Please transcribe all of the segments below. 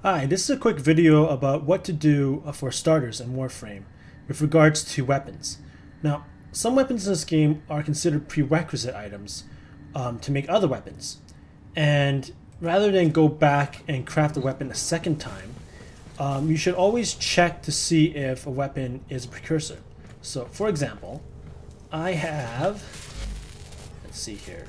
Hi, this is a quick video about what to do for starters in Warframe with regards to weapons. Now, some weapons in this game are considered prerequisite items to make other weapons. And rather than go back and craft a weapon a second time, you should always check to see if a weapon is a precursor. So, for example, I have, let's see here,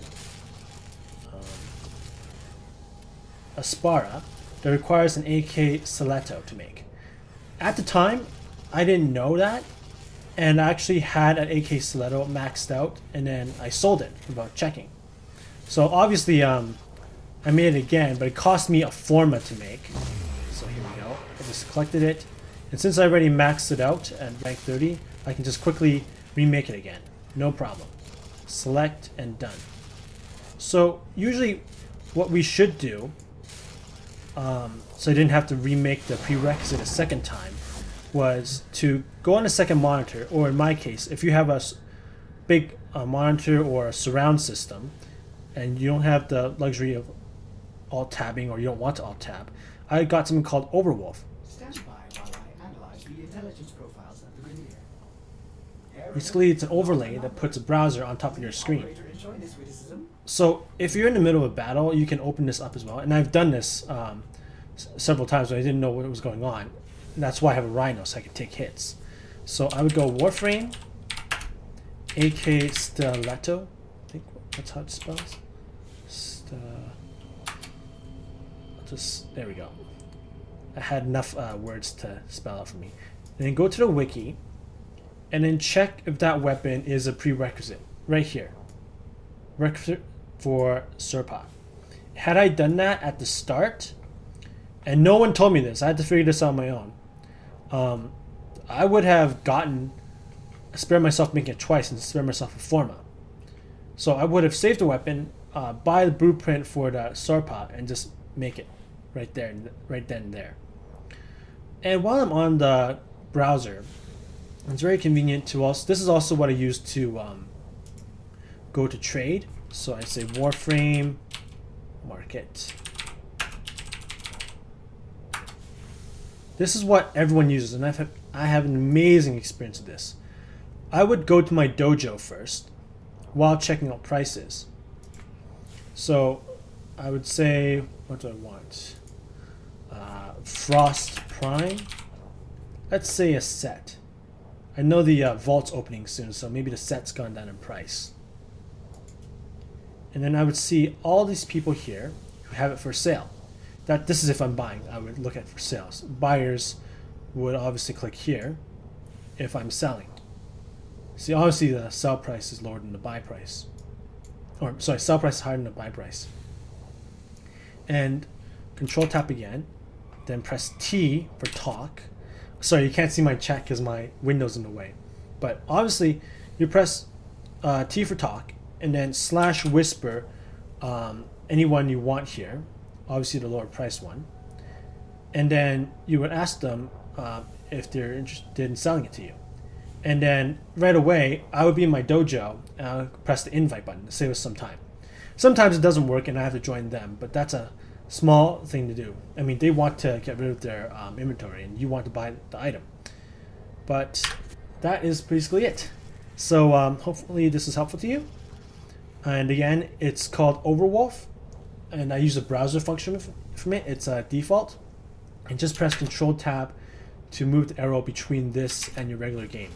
a Spara that requires an AK Stiletto to make. At the time, I didn't know that, and I actually had an AK Stiletto maxed out, and then I sold it without checking. So obviously, I made it again, but it cost me a Forma to make. So here we go. I just collected it, and since I already maxed it out at rank 30, I can just quickly remake it again. No problem. Select and done. So usually, what we should do, so I didn't have to remake the prerequisite a second time, was to go on a second monitor, or in my case, if you have a big monitor or a surround system, and you don't have the luxury of alt-tabbing, or you don't want to alt-tab, I got something called Overwolf. Stand by while I analyze the intelligence profiles of the Prereq. Basically, it's an overlay that puts a browser on top of your screen. Operator enjoying this witticism? So if you're in the middle of a battle, you can open this up as well. And I've done this several times when I didn't know what was going on. And that's why I have a Rhino, so I can take hits. So I would go Warframe, AK Stiletto. I think that's how it spells. There we go. I had enough words to spell out for me. And then go to the wiki, and then check if that weapon is a prerequisite. Right here. Requisite for Serpa. Had I done that at the start, and no one told me this, I had to figure this out on my own, I would have spared myself making it twice and spared myself a Forma. So I would have saved the weapon, buy the blueprint for the Serpa, and just make it right then and there. And while I'm on the browser, it's very convenient to also, this is also what I use to go to trade. So I say Warframe, market. This is what everyone uses, and I have an amazing experience with this. I would go to my dojo first while checking out prices. So I would say, what do I want? Frost Prime. Let's say a set. I know the vault's opening soon, so maybe the set's gone down in price. And then I would see all these people here who have it for sale. This is if I'm buying. I would look at for sales. Buyers would obviously click here if I'm selling. See, obviously the sell price is lower than the buy price. Or, sorry, sell price is higher than the buy price. And control tap again, then press T for talk. Sorry, you can't see my chat because my window's in the way. But obviously, you press T for talk, and then /whisper anyone you want here, obviously the lower price one. And then you would ask them if they're interested in selling it to you. And then right away, I would be in my dojo, and I would press the invite button to save us some time. Sometimes it doesn't work, and I have to join them, but that's a small thing to do. I mean, they want to get rid of their inventory, and you want to buy the item. But that is basically it. So hopefully this is helpful to you. And again, it's called Overwolf, and I use a browser function from it. It's a default. And just press Control Tab to move the arrow between this and your regular game.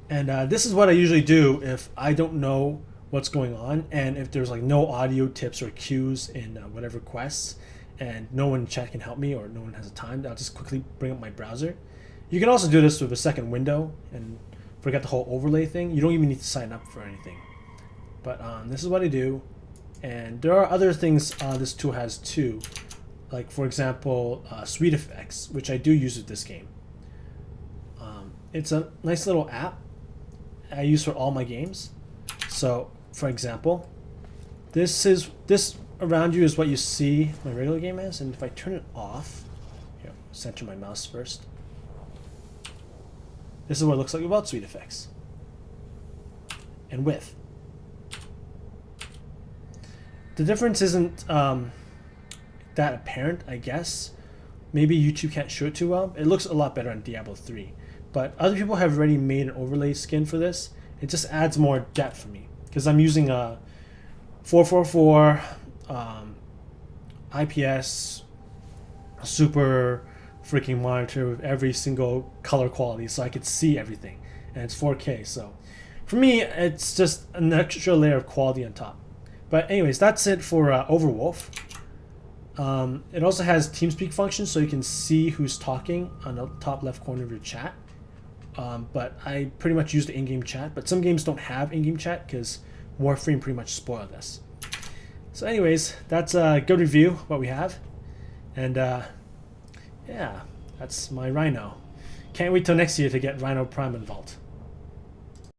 And this is what I usually do if I don't know what's going on, and if there's like no audio tips or cues in whatever quests, and no one in chat can help me, or no one has the time, I'll just quickly bring up my browser. You can also do this with a second window and forget the whole overlay thing. You don't even need to sign up for anything. But this is what I do, and there are other things this tool has too, like for example Suite Effects, which I do use with this game. It's a nice little app I use for all my games. So for example, this around you is what you see my regular game as, and if I turn it off, here, center my mouse first, this is what it looks like without Suite Effects. And with. The difference isn't that apparent, I guess, maybe YouTube can't show it too well. It looks a lot better on Diablo 3. But other people have already made an overlay skin for this. It just adds more depth for me. Because I'm using a 444 IPS super freaking monitor with every single color quality so I could see everything. And it's 4K. So for me, it's just an extra layer of quality on top. But anyways, that's it for Overwolf. It also has TeamSpeak function, so you can see who's talking on the top left corner of your chat. But I pretty much use the in-game chat, but some games don't have in-game chat because Warframe pretty much spoiled this. So anyways, that's a good review of what we have. And yeah, that's my Rhino. Can't wait till next year to get Rhino Prime involved.